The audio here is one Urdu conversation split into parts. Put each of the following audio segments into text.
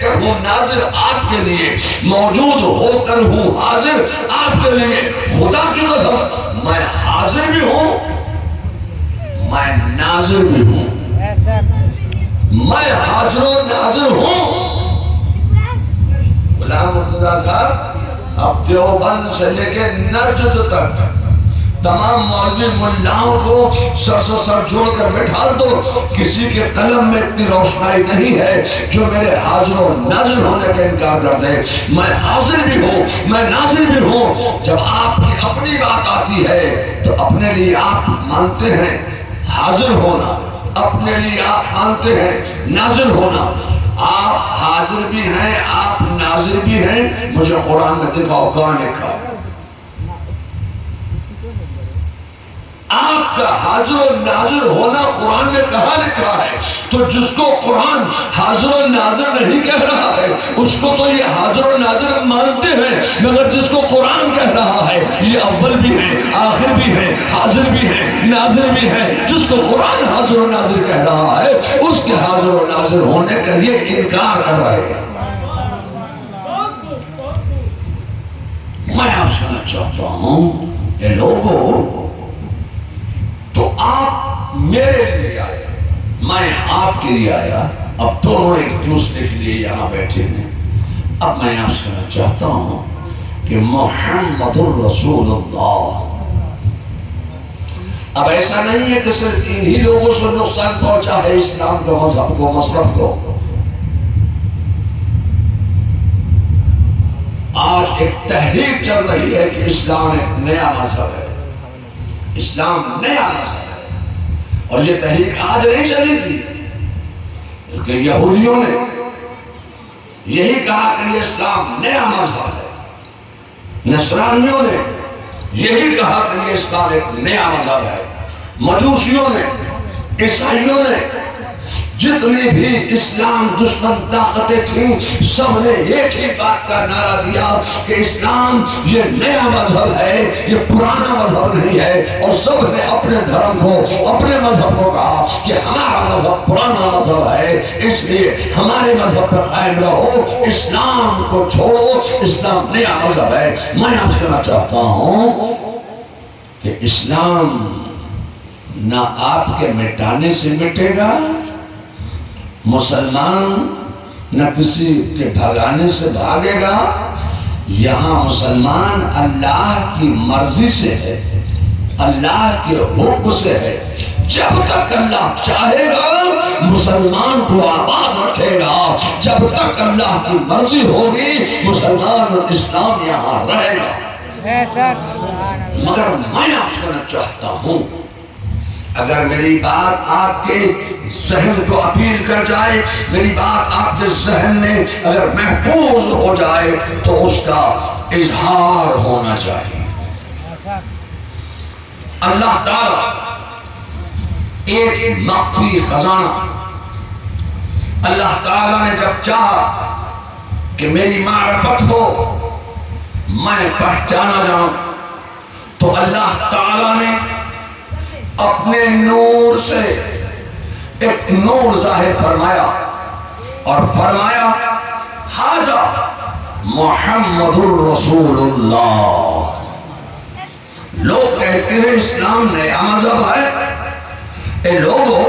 کر ہوں ناظر آپ کے لیے، موجود ہو کر ہوں حاضر آپ کے لیے۔ خدا کی قسم میں حاضر بھی ہوں، میں ناظر بھی ہوں، میں حاضر و ناظر ہوں۔ غلام مرتضیٰ صاحب اب دیوبند سے لے کے نجد تک تمام مولوی ملاؤں کو سر سے سر جوڑ کر بٹھا دو، کسی کے قلم میں اتنی روشنائی نہیں ہے جو میرے حاضر و ناظر ہونے کا انکار کر دے۔ میں حاضر بھی ہوں، میں ناظر بھی ہوں۔ جب آپ کی اپنی بات آتی ہے تو اپنے لیے آپ مانتے ہیں حاضر ہونا، اپنے لیے آپ مانتے ہیں ناظر ہونا۔ آپ حاضر بھی ہیں، آپ ناظر بھی ہیں۔ مجھے قرآن میں دکھاؤ کہاں لکھا ہے؟ آپ کا حاضر و ناظر ہونا قرآن میں کہاں لکھا ہے؟ تو جس کو قرآن حاضر و ناظر نہیں کہہ رہا ہے اس کو تو یہ حاضر و ناظر مانتے ہیں، مگر جس کو قرآن کہہ رہا ہے یہ اول بھی ہے، آخر بھی ہے، حاضر بھی ہے، ناظر بھی ہے، جس کو قرآن حاضر و ناظر کہہ رہا ہے اس کے حاضر و ناظر ہونے کا یہ انکار کر رہے ہیں۔ میں آپ سے کہنا چاہتا ہوں اے لوگوں، تو آپ میرے لیے آیا، میں آپ کے لیے آیا، اب دونوں ایک دوسرے کے لیے یہاں بیٹھے ہیں۔ اب میں آپ سے کہنا چاہتا ہوں کہ محمد الرسول اللہ، اب ایسا نہیں ہے کہ صرف انہی لوگوں سے نقصان پہنچا ہے اسلام کو، مذہب کو، مذہب کو۔ آج ایک تحریک چل رہی ہے کہ اسلام ایک نیا مذہب ہے، اسلام نیا مذہب ہے، اور یہ تحریک آج نہیں چلی تھی بلکہ یہودیوں نے یہی کہا کہ یہ اسلام نیا مذہب ہے، نصرانیوں نے یہی کہا کہ یہ اسلام ایک نیا مذہب ہے، مجوسیوں نے، عیسائیوں نے، جتنی بھی اسلام دشمن طاقتیں تھیں سب نے ایک ہی بات کا نعرہ دیا کہ اسلام یہ نیا مذہب ہے، یہ پرانا مذہب نہیں ہے، اور سب نے اپنے دھرم کو، اپنے مذہب کو کہا کہ ہمارا مذہب پرانا مذہب ہے، اس لیے ہمارے مذہب پر قائم رہو، اسلام کو چھوڑو، اسلام نیا مذہب ہے۔ میں آپ سے کہنا چاہتا ہوں کہ اسلام نہ آپ کے مٹانے سے مٹے گا، مسلمان نہ کسی کے بھگانے سے بھاگے گا۔ یہاں مسلمان اللہ کی مرضی سے ہے، اللہ کے حکم سے ہے۔ جب تک اللہ چاہے گا مسلمان کو آباد رکھے گا، جب تک اللہ کی مرضی ہوگی مسلمان اور اسلام یہاں رہے گا۔ مگر میں آپ سے کہنا چاہتا ہوں، اگر میری بات آپ کے ذہن کو اپیل کر جائے، میری بات آپ کے ذہن میں اگر محفوظ ہو جائے تو اس کا اظہار ہونا چاہیے۔ اللہ تعالی ایک مخفی خزانہ، اللہ تعالیٰ نے جب چاہا کہ میری معرفت ہو، میں پہچانا جاؤں، تو اللہ تعالیٰ نے اپنے نور سے ایک نور ظاہر فرمایا اور فرمایا ھذا محمد الرسول اللہ۔ لوگ کہتے ہیں اسلام نیا مذہب ہے۔ اے لوگوں،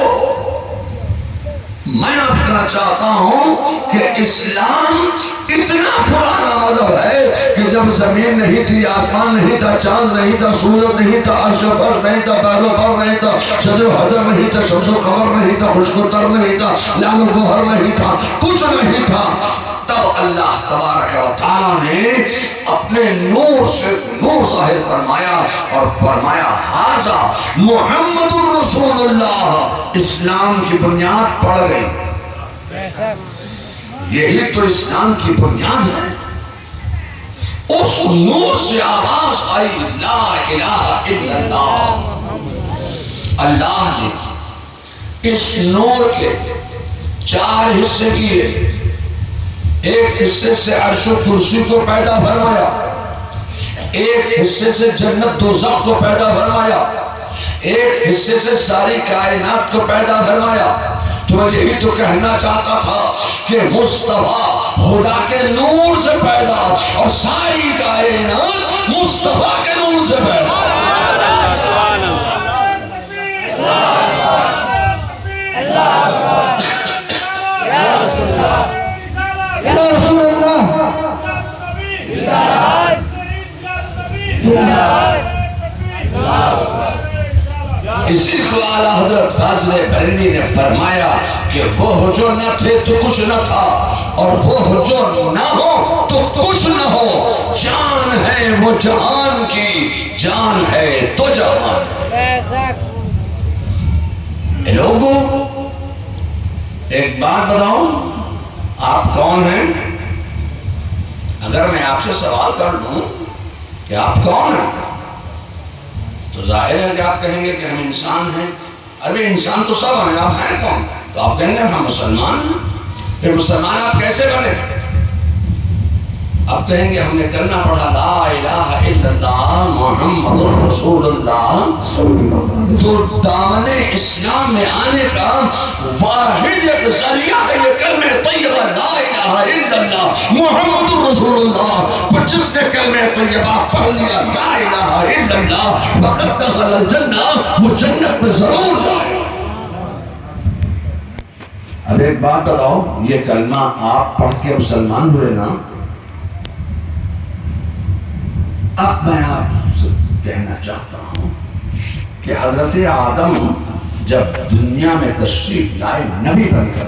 میں آپ کہنا چاہتا ہوں کہ اسلام اتنا پرانا مذہب ہے کہ جب زمین نہیں تھی، آسمان نہیں تھا، چاند نہیں تھا، سورج نہیں تھا، عرش و فرش نہیں تھا، بحر و بحر نہیں تھا، شجر و حجر نہیں تھا، شمس و قمر نہیں تھا، خشک و تر نہیں تھا، لعل و گوہر نہیں تھا، کچھ نہیں تھا، تب اللہ تبارک و تعالیٰ نے اپنے نور سے نور ظاہر فرمایا اور فرمایا ھذا محمد الرسول اللہ۔ اسلام کی بنیاد پڑ گئی۔ یہی تو اسلام کی بنیاد ہے۔ اس نور سے آواز آئی لا الہ الا اللہ۔ اللہ نے اس نور کے 4 حصے کیے۔ ایک حصے سے عرش و کرسی کو پیدا فرمایا، ایک حصے سے جنت دوزخ کو پیدا فرمایا، ایک حصے سے ساری کائنات کو پیدا فرمایا۔ تو میں یہی تو کہنا چاہتا تھا کہ مصطفیٰ خدا کے نور سے پیدا اور ساری کائنات مصطفیٰ کے نور سے پیدا. اسی کو اعلیٰ حضرت فاضل بریلوی نے فرمایا کہ وہ جو نہ تھے تو کچھ نہ تھا، اور وہ جو نہ ہو تو کچھ نہ ہو. جان ہے وہ جہان کی، جان ہے تو جہان ہے. اے لوگوں، ایک بات بتاؤں، آپ کون ہیں؟ اگر میں آپ سے سوال کر لوں کہ آپ کون ہیں تو ظاہر ہے کہ آپ کہیں گے کہ ہم انسان ہیں. ارے انسان تو سب ہیں، آپ ہیں کون؟ تو آپ کہیں گے ہم مسلمان ہیں. پھر مسلمان آپ کیسے بنے؟ آپ کہیں گے ہم نے کلمہ پڑھا لا الہ الا اللہ محمد رسول اللہ. تو دامن اسلام میں آنے کا واحد ایک ذریعہ ہے یہ کلمہ طیبہ لا الہ الا اللہ محمد رسول اللہ. پر جس نے کلمہ طیبہ پڑھ لیا لا الہ الا اللہ فقد دخل الجنہ، وہ جنت میں ضرور جائے. اب ایک بات بتاؤ، یہ کلمہ آپ پڑھ کے مسلمان ہوئے نا؟ اب میں آپ سے کہنا چاہتا ہوں کہ حضرت آدم جب دنیا میں تشریف لائے نبی بن کر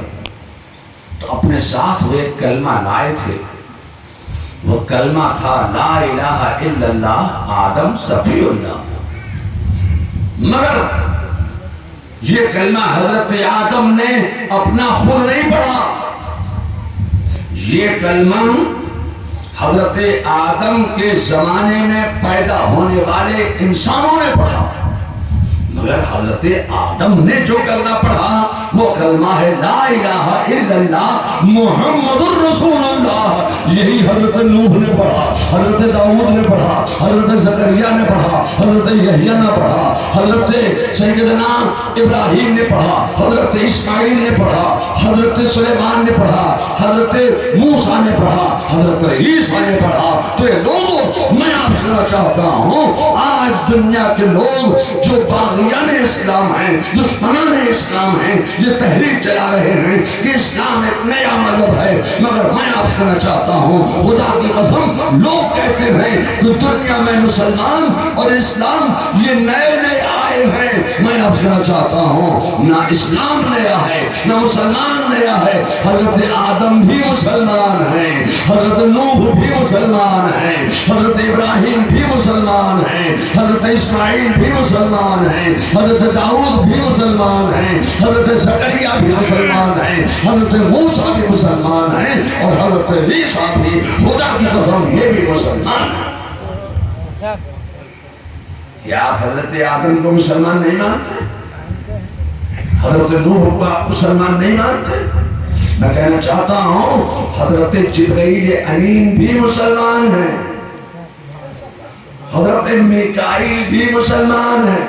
تو اپنے ساتھ وہ ایک کلمہ لائے تھے. وہ کلمہ تھا لا الہ الا اللہ آدم صفی اللہ. مگر یہ کلمہ حضرت آدم نے اپنا خود نہیں پڑھا، یہ کلمہ حضرت آدم کے زمانے میں پیدا ہونے والے انسانوں نے پڑھا. مگر حضرت آدم نے جو کلمہ پڑھا وہ کلمہ ہے لا الہ الا اللہ محمد الرسول اللہ. یہی حضرت نوح نے پڑھا، حضرت داؤد نے پڑھا، حضرت زکریا نے پڑھا، حضرت یحییٰ نے پڑھا، حضرت سیدنا ابراہیم نے پڑھا، حضرت اسماعیل نے پڑھا، حضرت سلیمان نے پڑھا، حضرت موسیٰ نے پڑھا، حضرت عیسیٰ نے پڑھا. تو یہ لوگوں، میں آپ سے کہنا چاہتا ہوں آج دنیا کے لوگ جو باغیان اسلام ہیں، دشمنان اسلام ہیں، یہ تحریک چلا رہے ہیں کہ اسلام ایک نیا مذہب ہے. مگر میں آپ سے کہنا چاہتا ہوں خدا کی قسم، لوگ کہتے ہیں کہ دنیا میں مسلمان اور اسلام یہ نئے نئے آئے ہیں. میں آپ سے کہنا چاہتا ہوں نہ اسلام نیا ہے نہ مسلمان نیا ہے. حضرت آدم بھی مسلمان ہیں، حضرت نوح بھی مسلمان ہیں، حضرت ابراہیم بھی مسلمان ہیں، حضرت اسماعیل بھی مسلمان ہیں، حضرت داؤد بھی مسلمان ہیں، حضرت زکریا بھی مسلمان ہیں، حضرت موسیٰ بھی مسلمان ہیں، اور حضرت عیسیٰ بھی، خدا کی قسم یہ بھی مسلمان ہیں. کیا آپ حضرت آدم کو مسلمان نہیں مانتے؟ حضرت نوح کو آپ مسلمان نہیں مانتے؟ میں کہنا چاہتا ہوں حضرت جبرائیل امین بھی مسلمان ہیں، حضرت میکائیل بھی مسلمان ہیں،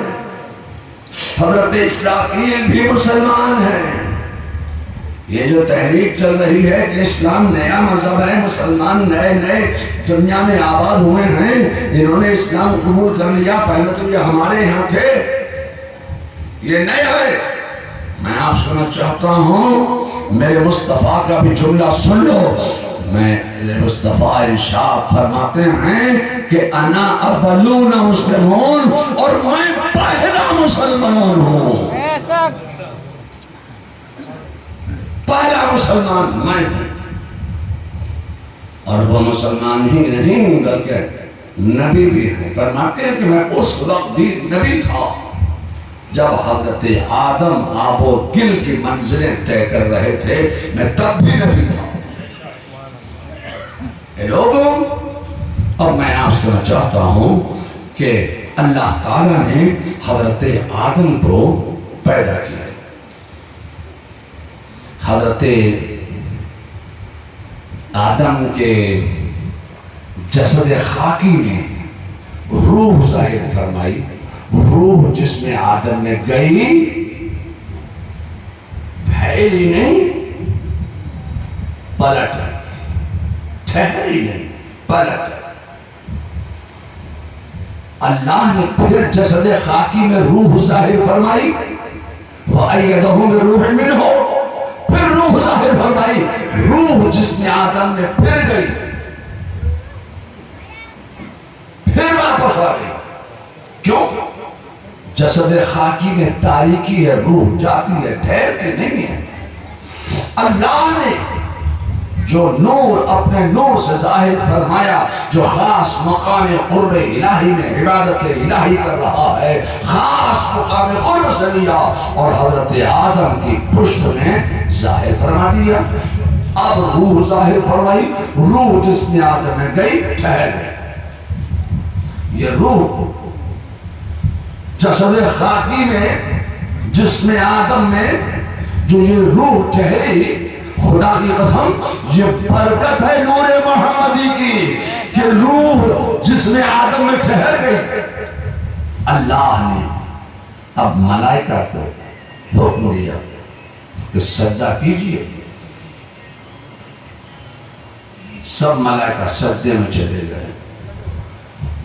حضرت اسرافیل بھی مسلمان ہیں. یہ جو تحریک چل رہی ہے کہ اسلام نیا مذہب ہے، مسلمان نئے نئے دنیا میں آباد ہوئے ہیں، انہوں نے اسلام قبول کر لیا، پہلے تو یہ ہمارے یہاں تھے، یہ نیا ہے. میں آپ سے کہنا چاہتا ہوں میرے مصطفیٰ کا بھی جملہ سن لو. میرے مصطفیٰ ارشاد فرماتے ہیں کہ انا اولون مسلمون، اور میں پہلا مسلمان ہوں. پہلا مسلمان میں ہوں. اور وہ مسلمان ہی نہیں بلکہ نبی بھی ہے. فرماتے ہیں کہ میں اس وقت بھی نبی تھا جب حضرت آدم آب و گل کی منزلیں طے کر رہے تھے، میں تب بھی نبی تھا. اے لوگوں، اب میں آپ سے کہنا چاہتا ہوں کہ اللہ تعالیٰ نے حضرت آدم کو پیدا کیا. حضرت آدم کے جسد خاکی میں روح ظاہر فرمائی. روح جس میں آدم میں گئی، پھیلی نہیں، پلٹ گئی. ٹھہر ہی نہیں، پلٹ۔ اللہ نے پھر جسد خاکی میں روح ظاہر فرمائی، وَأَيَّدَهُ بِرُوحٍ مِّنْهُ، پھر روح ظاہر فرمائی، روح جسم آدم میں پھر گئی، پھر واپس آ گئی۔ کیوں؟ جسد خاکی میں تاریکی ہے، روح جاتی ہے، ٹھہرتی نہیں ہے۔ اللہ نے جو نور اپنے نور سے ظاہر فرمایا، جو خاص مقام قرب الہی میں عبادت الہی کر رہا ہے، خاص مقام قرب سے لیا اور حضرت آدم کی پشت میں ظاہر فرما دیا۔ اب روح ظاہر فرمائی، روح جسم آدم میں گئی، ٹھہر گئی۔ یہ روح جسد خاکی میں جسم آدم میں جو یہ روح ٹھہری، خدا کی قسم یہ برکت ہے نور محمدی کی کہ روح جسم آدم میں ٹھہر گئی۔ اللہ نے اب ملائکہ کو حکم دیا کہ سجدہ کیجئے۔ سب ملائکہ سجدے میں چلے گئے۔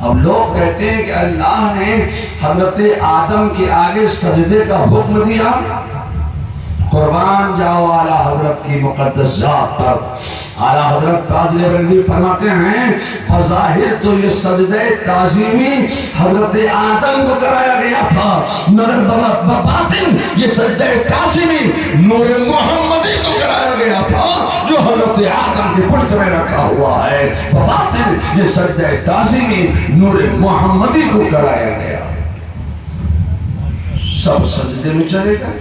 اب لوگ کہتے ہیں کہ اللہ نے حضرت آدم کے آگے سجدے کا حکم دیا۔ قربان جاؤ اعلیٰ حضرت کی مقدس ذات پر۔ اعلیٰ حضرت فاضل بریلوی فرماتے ہیں بظاہر تو یہ سجدہ تعظیمی حضرت آدم کو کرایا گیا تھا، مگر بباطن یہ سجدہ تعظیمی نور محمدی کو کرایا گیا تھا جو حضرت آدم کی پشت میں رکھا ہوا ہے۔ بباطن یہ سجدہ تعظیمی نور محمدی کو کرایا گیا۔ سب سجدے میں چلے گئے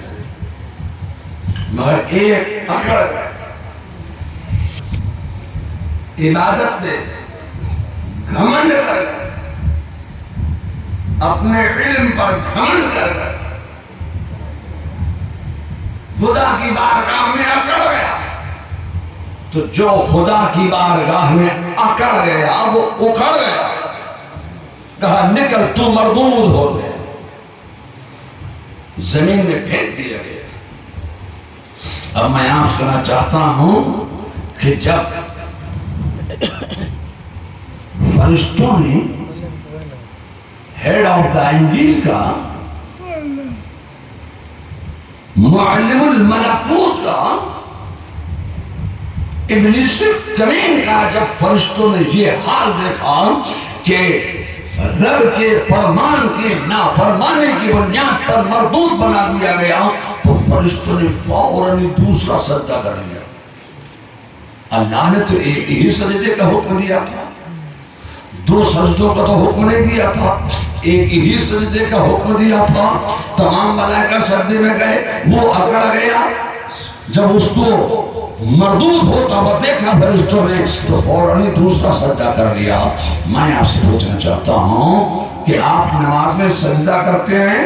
مگر ایک اکڑ گئے، عبادت میں گھمنڈ کر گئے، اپنے علم پر گھمنڈ کر گئے، خدا کی بارگاہ میں اکڑ گیا۔ تو جو خدا کی بارگاہ میں اکڑ گیا وہ اکڑ گیا، کہا نکل تو مردود ہو گیا، زمین میں پھینک دیا گیا۔ اب میں آپ سے کہنا چاہتا ہوں کہ جب فرشتوں نے ہیڈ آف دا انجیل کا، معلم الملکوت کا، ابلیس کریم کا، جب فرشتوں نے یہ حال دیکھا کہ رب کے فرمان کی نافرمانی کی بنیاد پر مردود بنا دیا گیا، تو فرشتوں نے فوراً دوسرا سجدہ کر لیا۔ اللہ نے تو ایک ہی سجدے کا حکم دیا تھا، دو سجدوں کا تو حکم نہیں دیا تھا، ایک ہی سجدے کا حکم دیا تھا۔ تمام ملائکہ سجدے میں گئے، وہ اکڑ گیا۔ جب اس کو مردود ہوتا وہ دیکھا فرشتوں نے تو فوراً دوسرا سجدہ کر لیا۔ میں آپ سے پوچھنا چاہتا ہوں کہ آپ نماز میں سجدہ کرتے ہیں؟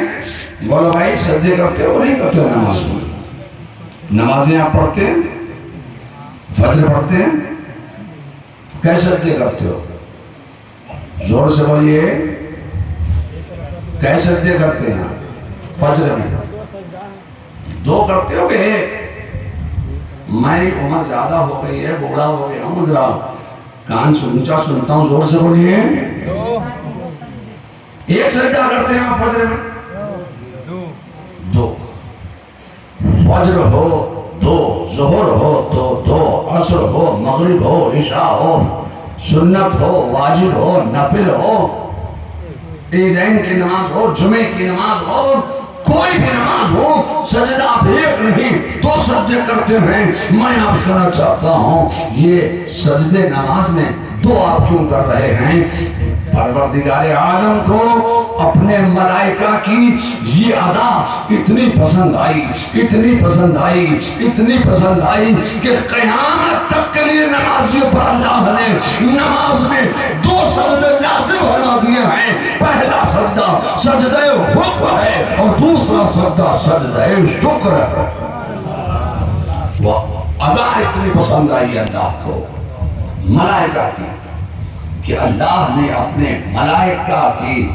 بولو بھائی، سجدے کرتے ہو نہیں کرتے ہو نماز میں؟ نمازیں آپ پڑھتے ہیں؟ فجر پڑھتے ہیں؟ کیسے سجدے کرتے ہو؟ زور سے بولیے، کیسے سجدے کرتے ہیں فجر میں؟ دو کرتے ہو کہ ایک؟ میری عمر زیادہ ہو گئی ہے، بوڑھا ہو گیا ہوں، ذرا کان سے اونچا سنتا ہوں، زور سے بولیے۔ ایک سجدہ کرتے ہیں فجر میں؟ دو۔ فجر ہو دو، ظہر ہو تو دو، عصر ہو، مغرب ہو، عشاء ہو، سنت ہو، واجب ہو، نفل ہو، عیدین کی نماز ہو، جمعے کی نماز ہو، کوئی بھی نماز ہو، سجدہ آپ ایک نہیں دو سجدے کرتے ہیں۔ میں آپ سے کہنا چاہتا ہوں یہ سجدے نماز میں دو آپ کیوں کر رہے ہیں؟ پروردگار عالم کو اپنے ملائکہ کی یہ ادا اتنی پسند آئی، اتنی پسند آئی، اتنی پسند آئی کہ قیامت تک کے لیے نمازیوں پر اللہ نے نماز میں دو سجدے لازم بنا دیے ہیں۔ پہلا سجدہ سجدہ حکم ہے اور دوسرا سجدہ سجدہ شکر ہے۔ وہ ادا اتنی پسند آئی اللہ کو ملائکہ کی کہ اللہ نے اپنے ملائکہ کی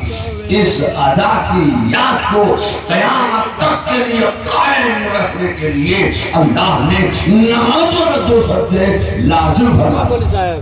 اس ادا کی یاد کو قیامت تک کے لیے قائم رکھنے کے لیے اللہ نے نمازوں میں دو سجدے لازم فرما دیے۔